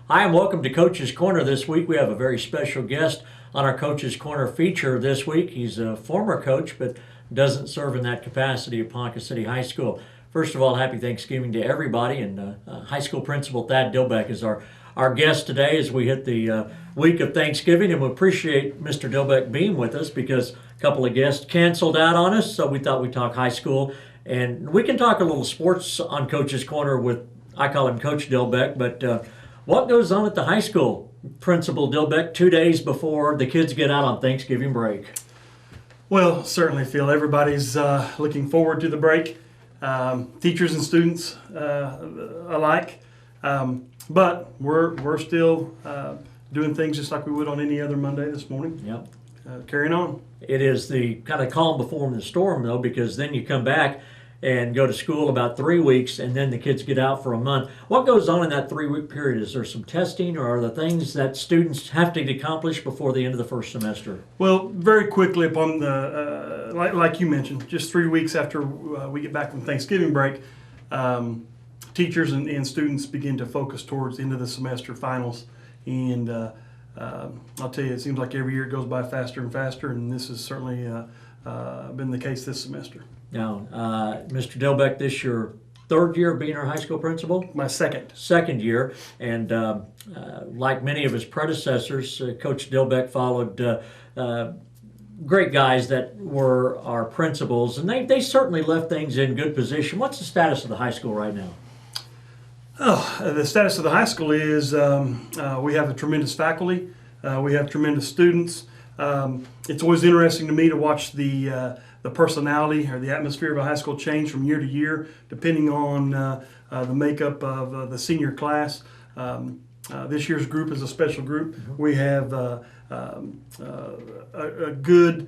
Hi, and welcome to Coach's Corner this week. We have a very special guest on our Coach's Corner feature this week. He's a former coach, but doesn't serve in that capacity at Ponca City High School. First of all, happy Thanksgiving to everybody, and high school principal Thad Dilbeck is our guest today as we hit the week of Thanksgiving, and we appreciate Mr. Dilbeck being with us because a couple of guests canceled out on us, so we thought we'd talk high school, and we can talk a little sports on Coach's Corner with, I call him Coach Dilbeck, but what goes on at the high school, Principal Dilbeck, 2 days before the kids get out on Thanksgiving break? Well, certainly, Phil. Everybody's looking forward to the break, teachers and students alike. But we're still doing things just like we would on any other Monday this morning. Yep. Carrying on. It is the kind of calm before the storm, though, because then you come back and go to school about 3 weeks, and then the kids get out for a month. What goes on in that 3-week period? Is there some testing, or are there things that students have to accomplish before the end of the first semester? Well, very quickly upon the, like you mentioned, just 3 weeks after we get back from Thanksgiving break, teachers and students begin to focus towards the end of the semester finals. And I'll tell you, it seems like every year it goes by faster and faster, and this has certainly been the case this semester. Now, Mr. Dilbeck, this your third year of being our high school principal? My second. Second year, and like many of his predecessors, Coach Dilbeck followed great guys that were our principals, and they certainly left things in good position. What's the status of the high school right now? Oh, the status of the high school is we have a tremendous faculty. We have tremendous students. It's always interesting to me to watch the personality or the atmosphere of a high school change from year to year, depending on the makeup of the senior class. This year's group is a special group. We have a good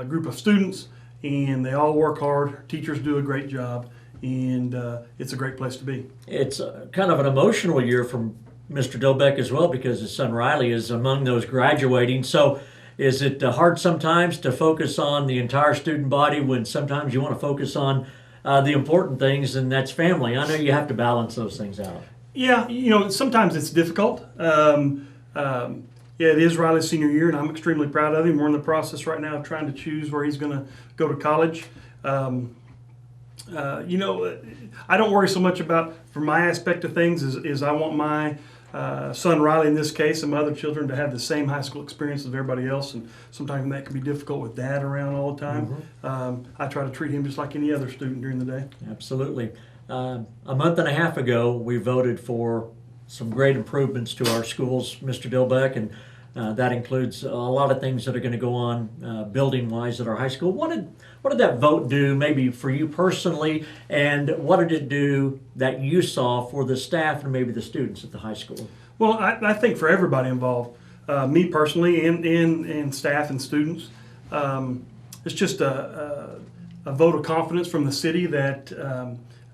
group of students, and they all work hard. Teachers do a great job, and it's a great place to be. It's kind of an emotional year from Mr. Dilbeck as well, because his son Riley is among those graduating. So is it hard sometimes to focus on the entire student body when sometimes you want to focus on the important things, and that's family? I know you have to balance those things out. Yeah, sometimes it's difficult. It is Riley's senior year, and I'm extremely proud of him. We're in the process right now of trying to choose where he's going to go to college. I don't worry so much about, from my aspect of things, is I want my son Riley, in this case, and my other children to have the same high school experience as everybody else, and sometimes that can be difficult with dad around all the time. Mm-hmm. I try to treat him just like any other student during the day. Absolutely. A month and a half ago, we voted for some great improvements to our schools, Mr. Dilbeck, and that includes a lot of things that are going to go on building-wise at our high school. What did that vote do, maybe for you personally, and what did it do that you saw for the staff and maybe the students at the high school? Well, I think for everybody involved, me personally and staff and students, it's just a vote of confidence from the city that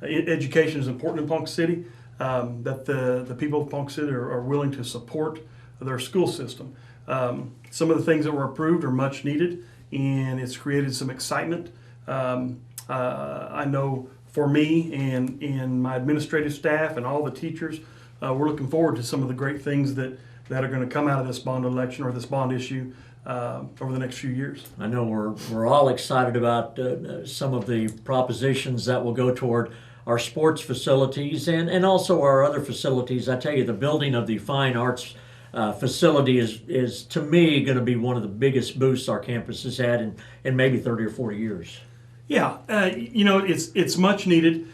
education is important in Ponca City, that the people of Ponca City are willing to support their school system. Some of the things that were approved are much needed, and it's created some excitement. I know for me and my administrative staff and all the teachers, we're looking forward to some of the great things that are going to come out of this bond election or this bond issue over the next few years. I know we're all excited about some of the propositions that will go toward our sports facilities and also our other facilities. I tell you, the building of the fine arts facility is to me going to be one of the biggest boosts our campus has had in maybe 30 or 40 years. Yeah, it's much needed.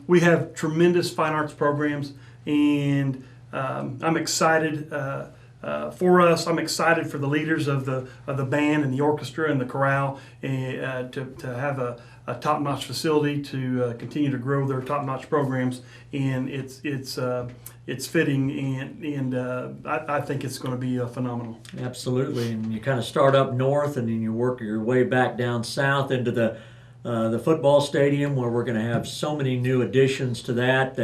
We have tremendous fine arts programs, and I'm excited for us. I'm excited for the leaders of the band and the orchestra and the chorale, and to have a top-notch facility to continue to grow their top-notch programs, and it's fitting, and I think it's going to be phenomenal. Absolutely, and you kind of start up north, and then you work your way back down south into the football stadium, where we're going to have so many new additions to that.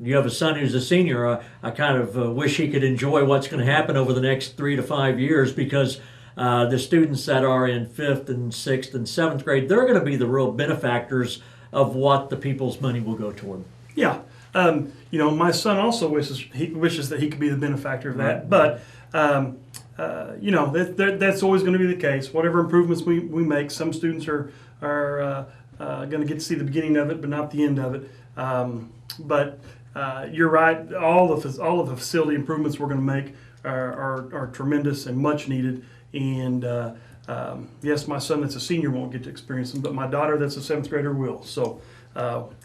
You have a son who's a senior. I kind of wish he could enjoy what's going to happen over the next 3 to 5 years, because the students that are in 5th and 6th and 7th grade, they're going to be the real benefactors of what the people's money will go toward. Yeah, My son also wishes that he could be the benefactor of that. But that's always going to be the case. Whatever improvements we make, some students are going to get to see the beginning of it, but not the end of it. But you're right. All of the facility improvements we're going to make are tremendous and much needed. And yes, my son that's a senior won't get to experience them, but my daughter that's a 7th grader will. So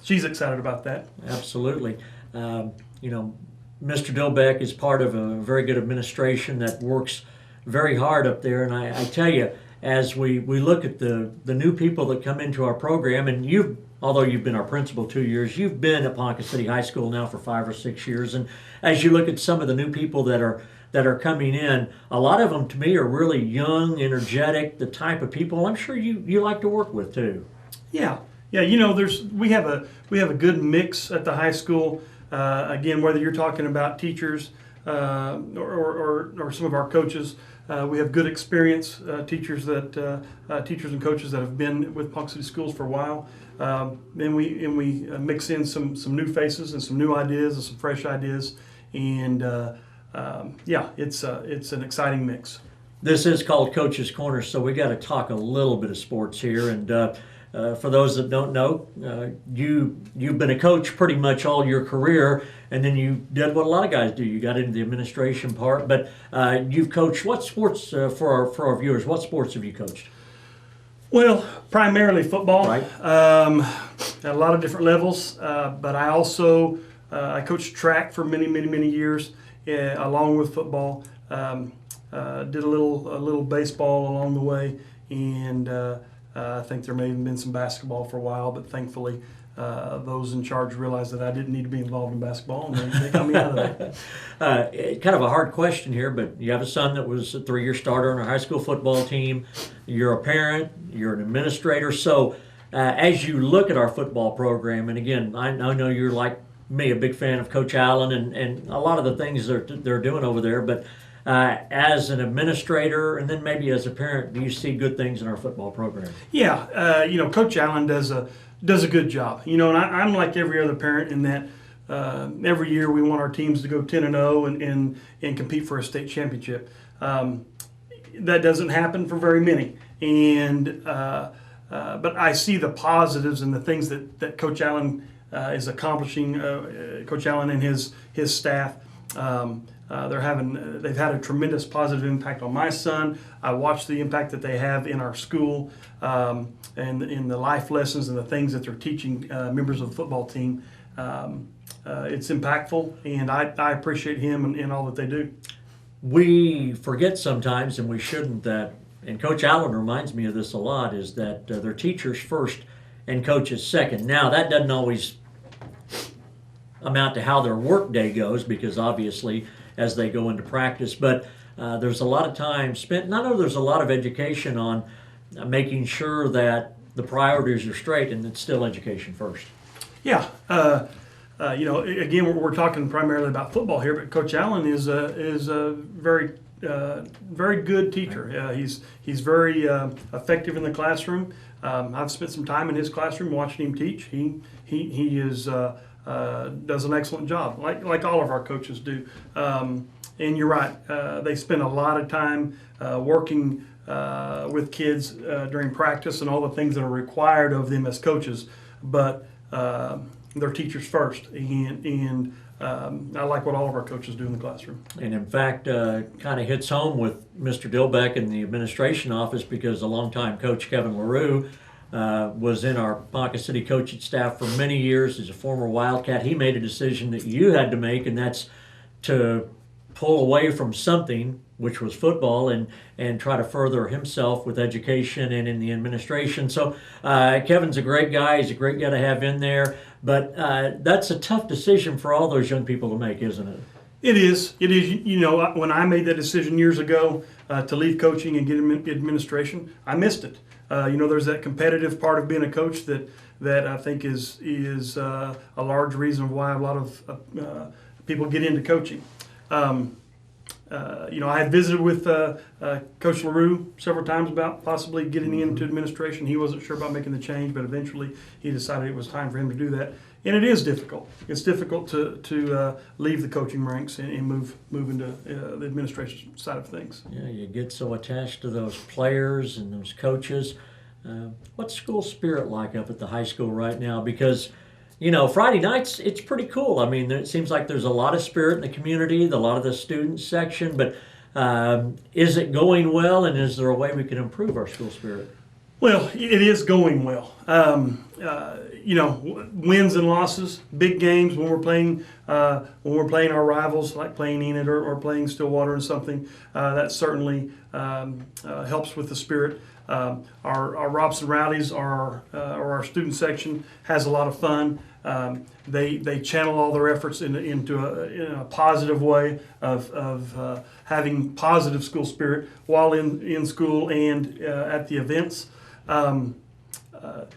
she's excited about that. Absolutely. Mr. Dilbeck is part of a very good administration that works very hard up there. And I tell you, as we look at the new people that come into our program, and although you've been our principal 2 years, you've been at Ponca City High School now for 5 or 6 years. And as you look at some of the new people that are coming in, a lot of them to me are really young, energetic, the type of people I'm sure you like to work with too. Yeah. We have a good mix at the high school. Again, whether you're talking about teachers or some of our coaches, we have good experience teachers and coaches that have been with Ponca City Schools for a while. And we mix in some new faces and some new ideas and some fresh ideas. And it's an exciting mix. This is called Coach's Corner, so we got to talk a little bit of sports here. And for those that don't know, you've been a coach pretty much all your career, and then you did what a lot of guys do. You got into the administration part, but you've coached what sports for our viewers? What sports have you coached? Well, primarily football. Right. At a lot of different levels, but I also I coached track for many years, along with football. Did a little baseball along the way, and I think there may have been some basketball for a while, but thankfully those in charge realized that I didn't need to be involved in basketball, and they got me out of that. Kind of a hard question here, but you have a son that was a 3-year starter on our high school football team. You're a parent, you're an administrator. So as you look at our football program, and again, I know you're like me, a big fan of Coach Allen and a lot of the things they're doing over there, but as an administrator and then maybe as a parent, do you see good things in our football program? Yeah, Coach Allen does a good job. And I'm like every other parent in that every year we want our teams to go 10-0 and compete for a state championship. That doesn't happen for very many, but I see the positives and the things that Coach Allen is accomplishing. Coach Allen and his staff. They've had a tremendous positive impact on my son. I watch the impact that they have in our school, and in the life lessons and the things that they're teaching members of the football team. It's impactful, and I appreciate him and all that they do. We forget sometimes, and we shouldn't, and Coach Allen reminds me of this a lot, is that they're teachers first and coaches second. Now, that doesn't always amount to how their work day goes, because obviously as they go into practice, but there's a lot of time spent, and I know there's a lot of education on making sure that the priorities are straight, and it's still education first. Yeah. Again, we're talking primarily about football here, but Coach Allen is a very good teacher. He's very effective in the classroom. I've spent some time in his classroom watching him teach. He does an excellent job, like all of our coaches do. And you're right, they spend a lot of time working with kids during practice and all the things that are required of them as coaches, but they're teachers first, and I like what all of our coaches do in the classroom. And in fact, kind of hits home with Mr. Dilbeck in the administration office, because a longtime coach, Kevin LaRue, was in our Ponca City coaching staff for many years. He's a former Wildcat. He made a decision that you had to make, and that's to pull away from something, which was football, and try to further himself with education and in the administration. So Kevin's a great guy. He's a great guy to have in there. But that's a tough decision for all those young people to make, isn't it? It is. It is. When I made that decision years ago to leave coaching and get administration, I missed it. There's that competitive part of being a coach that I think is a large reason why a lot of people get into coaching. I had visited with Coach LaRue several times about possibly getting into administration. He wasn't sure about making the change, but eventually he decided it was time for him to do that. and it is difficult. It's difficult to leave the coaching ranks and move into the administration side of things. Yeah, you get so attached to those players and those coaches. What's school spirit like up at the high school right now? Because, Friday nights, it's pretty cool. I mean, it seems like there's a lot of spirit in the community, a lot of the student section, but is it going well, and is there a way we can improve our school spirit? Well, it is going well. Wins and losses, big games when we're playing our rivals, like playing Enid or playing Stillwater and something. That certainly helps with the spirit. Our Robson Rowdies, or our student section, has a lot of fun. They channel all their efforts into a positive way of having positive school spirit while in school and at the events. I'm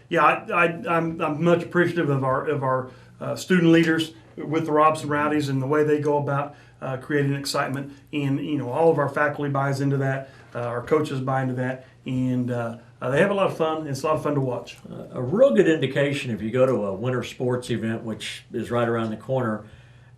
much appreciative of our student leaders with the Robson Rowdies and the way they go about creating excitement. And all of our faculty buys into that, our coaches buy into that, and they have a lot of fun. It's a lot of fun to watch. A real good indication if you go to a winter sports event, which is right around the corner,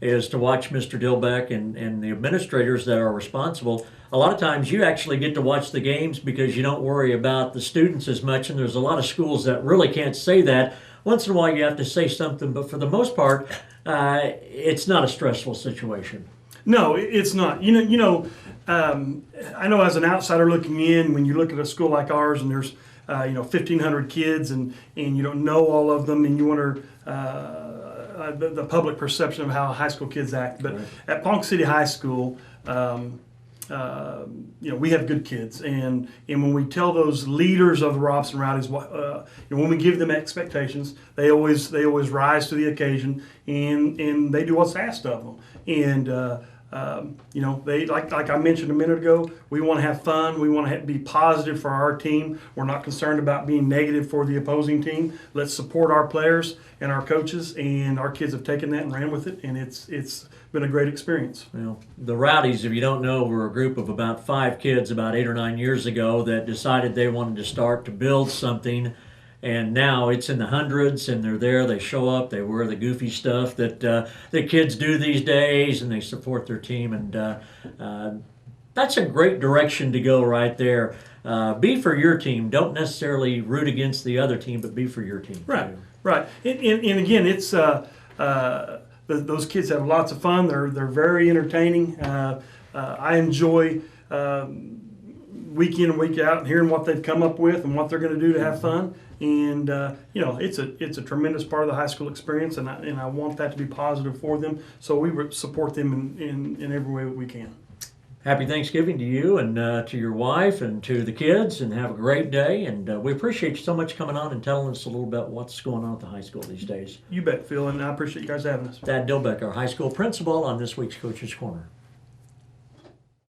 is to watch Mr. Dilbeck and the administrators that are responsible. A lot of times you actually get to watch the games because you don't worry about the students as much, and there's a lot of schools that really can't say that. Once in a while you have to say something, but for the most part, it's not a stressful situation. No, it's not. I know as an outsider looking in, when you look at a school like ours and there's 1,500 kids and you don't know all of them, and you wonder the public perception of how high school kids act. But Right. At Ponca City High School, we have good kids, and when we tell those leaders of the Robson Rowdies, when we give them expectations, they always rise to the occasion, and they do what's asked of them. And they like I mentioned a minute ago, we want to have fun. We want to be positive for our team. We're not concerned about being negative for the opposing team. Let's support our players and our coaches, and our kids have taken that and ran with it, and it's been a great experience. Well, the Rowdies, if you don't know, were a group of about 5 kids about 8 or 9 years ago that decided they wanted to start to build something. And now it's in the hundreds, and they're there. They show up. They wear the goofy stuff that the kids do these days, and they support their team. And that's a great direction to go right there. Be for your team. Don't necessarily root against the other team, but be for your team. Right, too. right. And again, it's those kids have lots of fun. They're very entertaining. I enjoy week in and week out hearing what they've come up with and what they're going to do to have fun. And it's a tremendous part of the high school experience, and I want that to be positive for them. So we support them in every way that we can. Happy Thanksgiving to you and to your wife and to the kids, and have a great day. And we appreciate you so much coming on and telling us a little about what's going on at the high school these days. You bet, Phil, and I appreciate you guys having us. Thad Dilbeck, our high school principal, on this week's Coach's Corner.